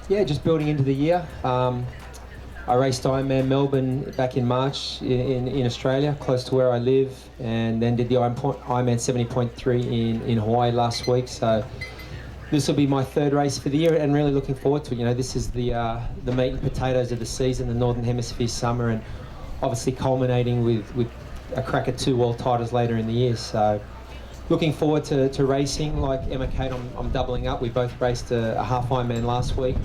Yeah, just building into the year. I raced Ironman Melbourne back in March in Australia, close to where I live, and then did the Ironman 70.3 in Hawaii last week. So this will be my third race for the year, and really looking forward to it. You know, this is the meat and potatoes of the season, the Northern Hemisphere summer, and obviously culminating with a crack at 2 world titles later in the year. So looking forward to racing. Like Emma Kate, I'm doubling up. We both raced a half Ironman last week.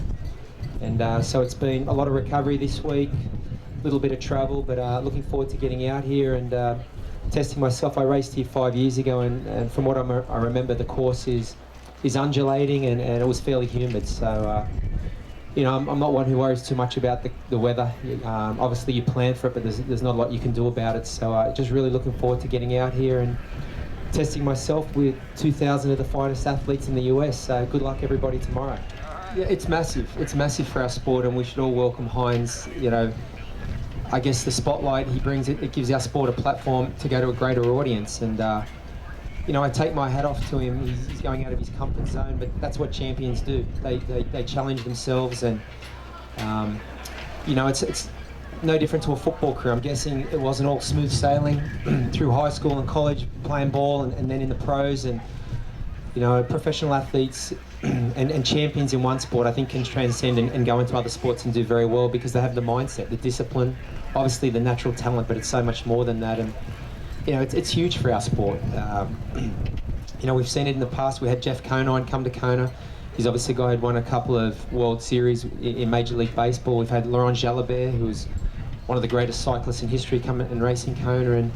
And so it's been a lot of recovery this week, a little bit of travel, but looking forward to getting out here and testing myself. I raced here 5 years ago, and from what I remember, the course is undulating and it was fairly humid. So, you know, I'm not one who worries too much about the weather. Obviously, you plan for it, but there's not a lot you can do about it. So just really looking forward to getting out here and testing myself with 2,000 of the finest athletes in the US. So good luck, everybody, tomorrow. Yeah, it's massive. It's massive for our sport, and we should all welcome Heinz. You know, I guess the spotlight he brings, it gives our sport a platform to go to a greater audience. And, you know, I take my hat off to him. He's going out of his comfort zone, but that's what champions do. They challenge themselves, and, you know, it's no different to a football career. I'm guessing it wasn't all smooth sailing through high school and college, playing ball, and then in the pros. And, you know, professional athletes and champions in one sport, I think, can transcend and go into other sports and do very well because they have the mindset, the discipline, obviously the natural talent, but it's so much more than that. And, you know, it's huge for our sport. You know, we've seen it in the past. We had Jeff Conine come to Kona. He's obviously a guy who'd won a couple of World Series in Major League Baseball. We've had Laurent Jalabert, who's one of the greatest cyclists in history, come and racing Kona. And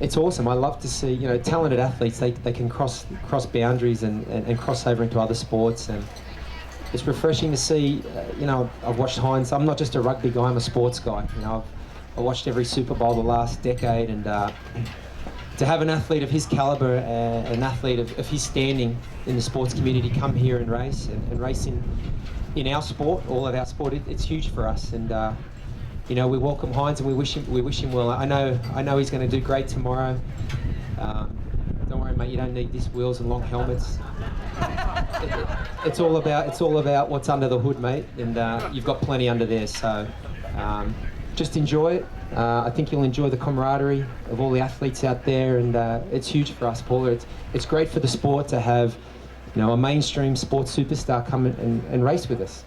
it's awesome. I love to see, you know, talented athletes. They can cross boundaries and cross over into other sports, and it's refreshing to see. You know, I've watched Heinz. I'm not just a rugby guy. I'm a sports guy. You know, I watched every Super Bowl the last decade, and to have an athlete of his caliber, an athlete of his standing in the sports community, come here and race and race in our sport, all of our sport, it's huge for us. And you know, we welcome Heinz and we wish him well. I know he's going to do great tomorrow. Don't worry, mate. You don't need disc wheels and long helmets. It's all about what's under the hood, mate. And you've got plenty under there. So just enjoy it. I think you'll enjoy the camaraderie of all the athletes out there, and it's huge for us, Paula. It's great for the sport to have, you know, a mainstream sports superstar come and race with us.